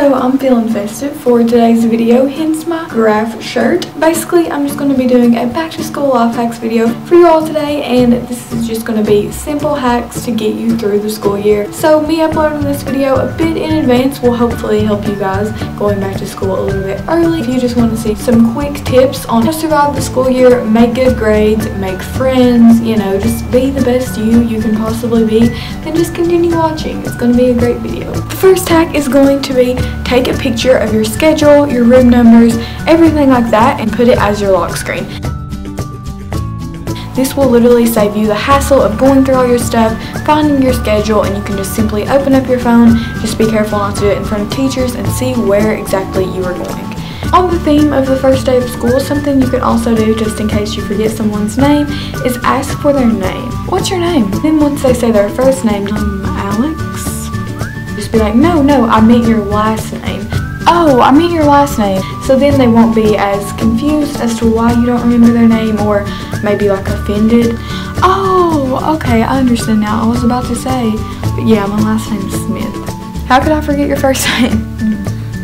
So I'm feeling festive for today's video, hence my graph shirt. Basically, I'm just going to be doing a back to school life hacks video for you all today, and this is just going to be simple hacks to get you through the school year. So me uploading this video a bit in advance will hopefully help you guys going back to school a little bit early. If you just want to see some quick tips on how to survive the school year, make good grades, make friends, you know, just be the best you can possibly be, then just continue watching. It's going to be a great video. The first hack is going to be take a picture of your schedule, your room numbers, everything like that, and put it as your lock screen. This will literally save you the hassle of going through all your stuff, finding your schedule, and you can just simply open up your phone. Just be careful not to do it in front of teachers and see where exactly you are going. On the theme of the first day of school, something you can also do just in case you forget someone's name is ask for their name. What's your name? Then once they say their first name, Alex, just be like, no, I meant your last name. Oh, I meant your last name. So then they won't be as confused as to why you don't remember their name, or maybe like offended. Oh, okay, I understand now. I was about to say, but yeah, my last name's Smith. How could I forget your first name?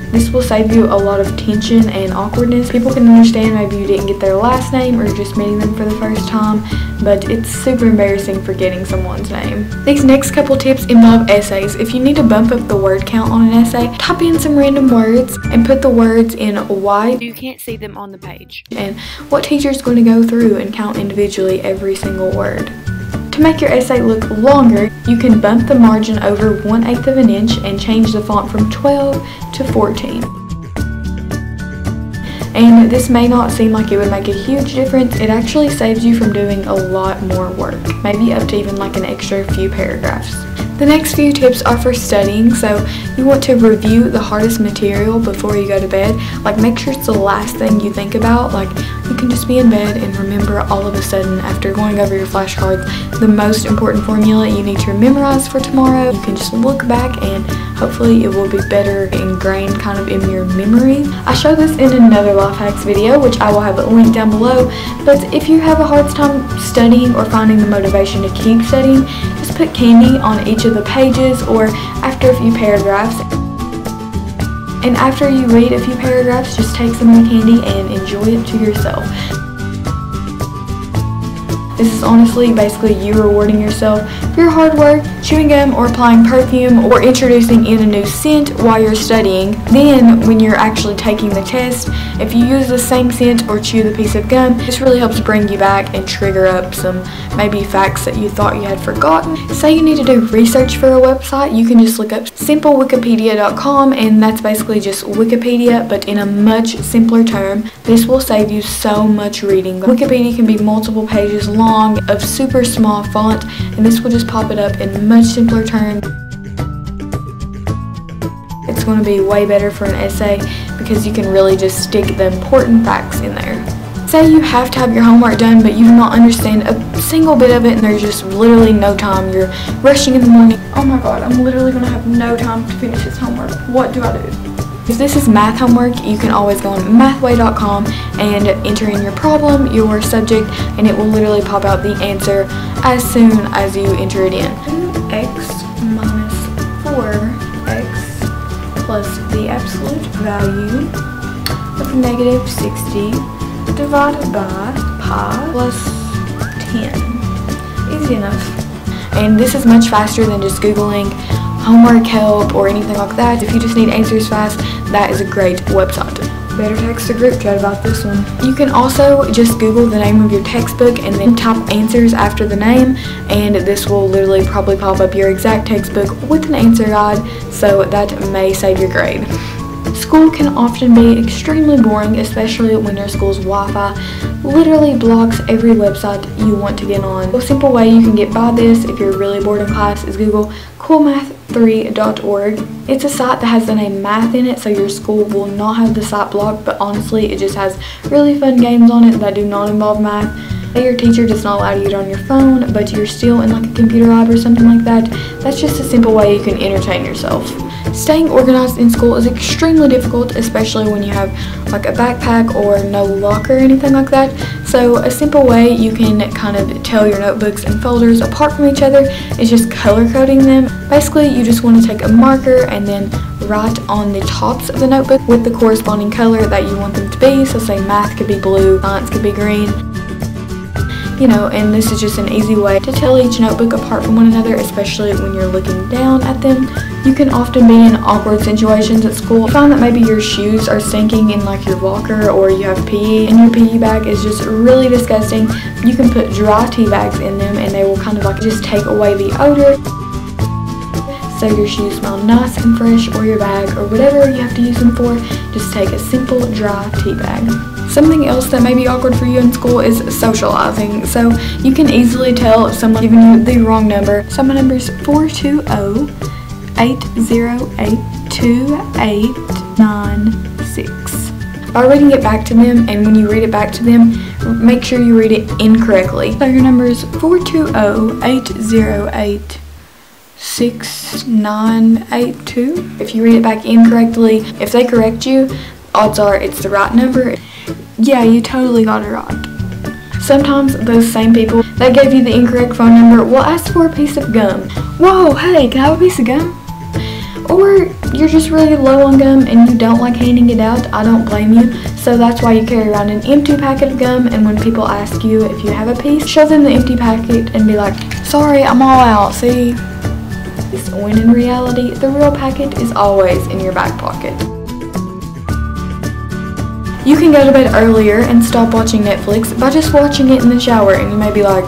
This will save you a lot of tension and awkwardness. People can understand maybe you didn't get their last name or you're just meeting them for the first time, but it's super embarrassing forgetting someone's name. These next couple tips involve essays. If you need to bump up the word count on an essay, type in some random words and put the words in wide so you can't see them on the page. And what teacher is going to go through and count individually every single word. To make your essay look longer, you can bump the margin over 1/8 of an inch and change the font from 12 to 14. And this may not seem like it would make a huge difference. It actually saves you from doing a lot more work, maybe up to even like an extra few paragraphs. The next few tips are for studying, so you want to review the hardest material before you go to bed. Like, make sure it's the last thing you think about. Like, you can just be in bed and remember all of a sudden after going over your flashcards the most important formula you need to memorize for tomorrow. You can just look back and hopefully it will be better ingrained kind of in your memory. I show this in another life hacks video, which I will have a link down below, but if you have a hard time studying or finding the motivation to keep studying, just put candy on each of the pages or after a few paragraphs. And after you read a few paragraphs, just take some of the candy and enjoy it to yourself. This is honestly basically you rewarding yourself for your hard work, chewing gum or applying perfume or introducing in a new scent while you're studying. Then when you're actually taking the test, if you use the same scent or chew the piece of gum, this really helps bring you back and trigger up some maybe facts that you thought you had forgotten. Say you need to do research for a website, you can just look up simplewikipedia.com, and that's basically just Wikipedia but in a much simpler term. This will save you so much reading. Wikipedia can be multiple pages long of super small font, and this will just pop it up in much simpler terms. It's going to be way better for an essay because you can really just stick the important facts in there. Say you have to have your homework done, but you do not understand a single bit of it and there's just literally no time. You're rushing in the morning. Oh my god, I'm literally going to have no time to finish this homework. What do I do? If this is math homework, you can always go on mathway.com and enter in your problem, your subject, and it will literally pop out the answer as soon as you enter it in. 2x minus 4x plus the absolute value of negative 60 divided by pi plus 10. Easy enough. And this is much faster than just Googling homework help or anything like that. If you just need answers fast, that is a great website. Better text the group chat about this one. You can also just Google the name of your textbook and then type answers after the name, and this will literally probably pop up your exact textbook with an answer guide, so that may save your grade. School can often be extremely boring, especially when your school's Wi-Fi literally blocks every website you want to get on. A simple way you can get by this if you're really bored in class is Google coolmath3.org. It's a site that has the name math in it, so your school will not have the site blocked, but honestly it just has really fun games on it that do not involve math. Say your teacher does not allow you to get on your phone, but you're still in like a computer lab or something like that. That's just a simple way you can entertain yourself. Staying organized in school is extremely difficult, especially when you have like a backpack or no locker or anything like that. So a simple way you can kind of tell your notebooks and folders apart from each other is just color coding them. Basically, you just want to take a marker and then write on the tops of the notebook with the corresponding color that you want them to be. So say math could be blue, science could be green. You know, and this is just an easy way to tell each notebook apart from one another, especially when you're looking down at them. You can often be in awkward situations at school. You find that maybe your shoes are stinking in like your locker, or you have PE and your PE bag is just really disgusting. You can put dry tea bags in them and they will kind of like just take away the odor, so your shoes smell nice and fresh, or your bag, or whatever you have to use them for. Just take a simple dry tea bag. Something else that may be awkward for you in school is socializing. So you can easily tell if someone's giving you the wrong number. So my number is 420-808-2896. By reading it back to them, and when you read it back to them, make sure you read it incorrectly. So your number is 420-808-6982. If you read it back incorrectly, if they correct you, odds are it's the right number. Yeah, you totally got it right. Sometimes those same people that gave you the incorrect phone number will ask for a piece of gum. Whoa, hey, can I have a piece of gum? Or you're just really low on gum and you don't like handing it out. I don't blame you. So that's why you carry around an empty packet of gum, and when people ask you if you have a piece, show them the empty packet and be like, sorry, I'm all out, see? When in reality, the real packet is always in your back pocket. You can go to bed earlier and stop watching Netflix by just watching it in the shower, and you may be like,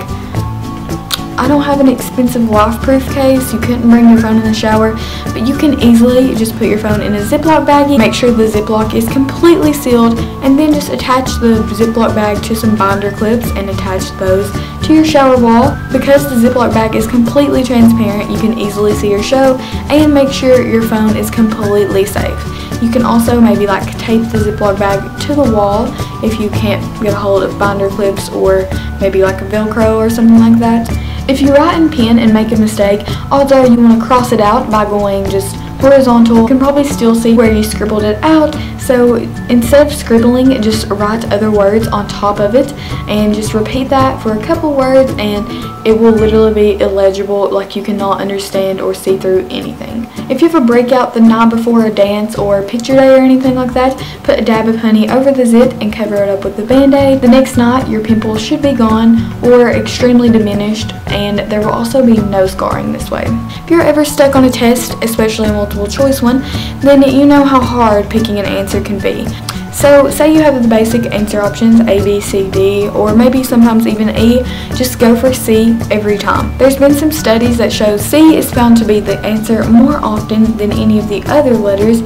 I don't have an expensive life-proof case, you couldn't bring your phone in the shower, but you can easily just put your phone in a Ziploc baggie, make sure the Ziploc is completely sealed, and then just attach the Ziploc bag to some binder clips and attach those to your shower wall. Because the Ziploc bag is completely transparent, you can easily see your show and make sure your phone is completely safe. You can also maybe like tape the Ziploc bag to the wall if you can't get a hold of binder clips, or maybe like a Velcro or something like that. If you write in pen and make a mistake, odds are you want to cross it out by going just horizontal. You can probably still see where you scribbled it out, so instead of scribbling, just write other words on top of it and just repeat that for a couple words, and it will literally be illegible, like you cannot understand or see through anything. If you have a breakout the night before a dance or picture day or anything like that, put a dab of honey over the zit and cover it up with a band-aid. The next night, your pimples should be gone or extremely diminished, and there will also be no scarring this way. If you're ever stuck on a test, especially a multiple choice one, then you know how hard picking an answer can be. So say you have the basic answer options A, B, C, D, or maybe sometimes even E, just go for C every time. There's been some studies that show C is found to be the answer more often than any of the other letters,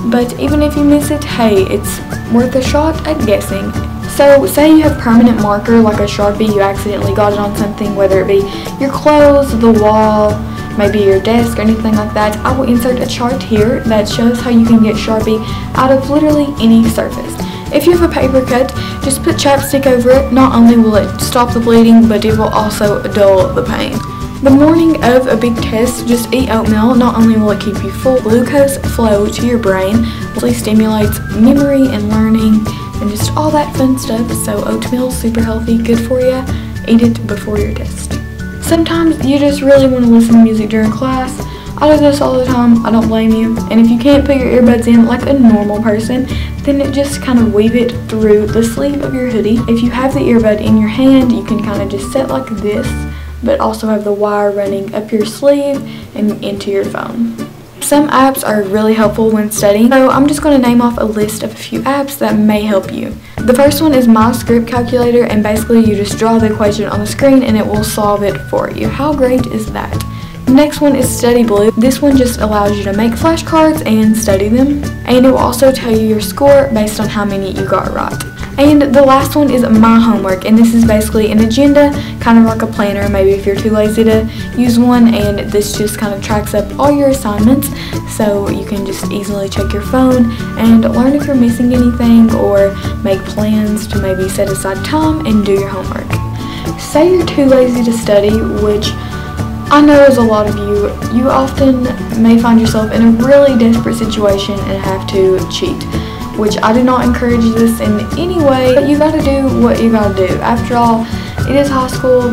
but even if you miss it, hey, it's worth a shot at guessing. So say you have permanent marker like a Sharpie, you accidentally got it on something, whether it be your clothes, the wall, maybe your desk or anything like that, I will insert a chart here that shows how you can get Sharpie out of literally any surface. If you have a paper cut, just put chapstick over it. Not only will it stop the bleeding, but it will also dull the pain. The morning of a big test, just eat oatmeal. Not only will it keep you full, glucose flow to your brain, really stimulates memory and learning and just all that fun stuff. So oatmeal is super healthy, good for you. Eat it before your test. Sometimes you just really want to listen to music during class. I do this all the time, I don't blame you. And if you can't put your earbuds in like a normal person, then just kind of weave it through the sleeve of your hoodie. If you have the earbud in your hand, you can kind of just set like this, but also have the wire running up your sleeve and into your phone. Some apps are really helpful when studying, so I'm just going to name off a list of a few apps that may help you. The first one is My Script Calculator, and basically you just draw the equation on the screen and it will solve it for you. How great is that? The next one is Study Blue. This one just allows you to make flashcards and study them, and it will also tell you your score based on how many you got right. And the last one is My Homework, and this is basically an agenda, kind of like a planner, maybe if you're too lazy to use one, and this just kind of tracks up all your assignments, so you can just easily check your phone and learn if you're missing anything, or make plans to maybe set aside time and do your homework. Say you're too lazy to study, which I know as a lot of you often may find yourself in a really desperate situation and have to cheat, which I do not encourage this in any way, but you gotta do what you gotta do. After all, it is high school,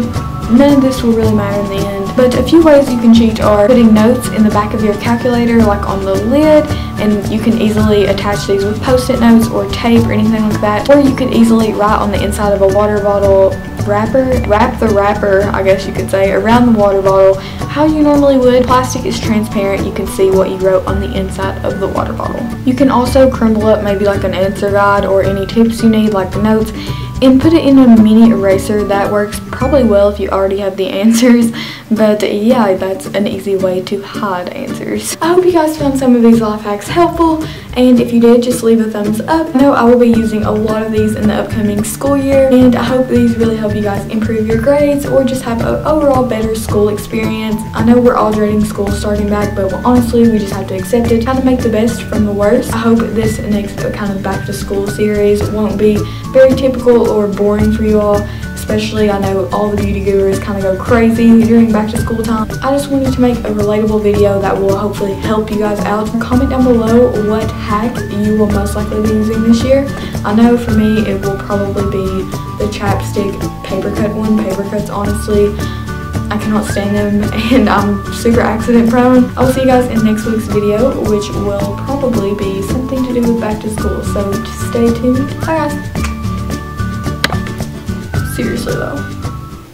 none of this will really matter in the end. But a few ways you can cheat are putting notes in the back of your calculator, like on the lid, and you can easily attach these with post-it notes or tape or anything like that. Or you could easily write on the inside of a water bottle wrap the wrapper, I guess you could say, around the water bottle how you normally would. Plastic is transparent, you can see what you wrote on the inside of the water bottle. You can also crumble up maybe like an answer guide or any tips you need, like the notes, and put it in a mini eraser. That works probably well if you already have the answers, but yeah, that's an easy way to hide answers. I hope you guys found some of these life hacks helpful, and if you did, just leave a thumbs up. I know I will be using a lot of these in the upcoming school year, and I hope these really help you guys improve your grades or just have an overall better school experience. I know we're all dreading school starting back, but honestly, we just have to accept it, kind of make the best from the worst. I hope this next kind of back to school series won't be very typical or boring for you all. Especially, I know all the beauty gurus kind of go crazy during back to school time. I just wanted to make a relatable video that will hopefully help you guys out. Comment down below what hack you will most likely be using this year. I know for me it will probably be the chapstick paper cut one. Paper cuts, honestly, I cannot stand them and I'm super accident prone. I will see you guys in next week's video, which will probably be something to do with back to school, so just stay tuned. Bye guys. Seriously though.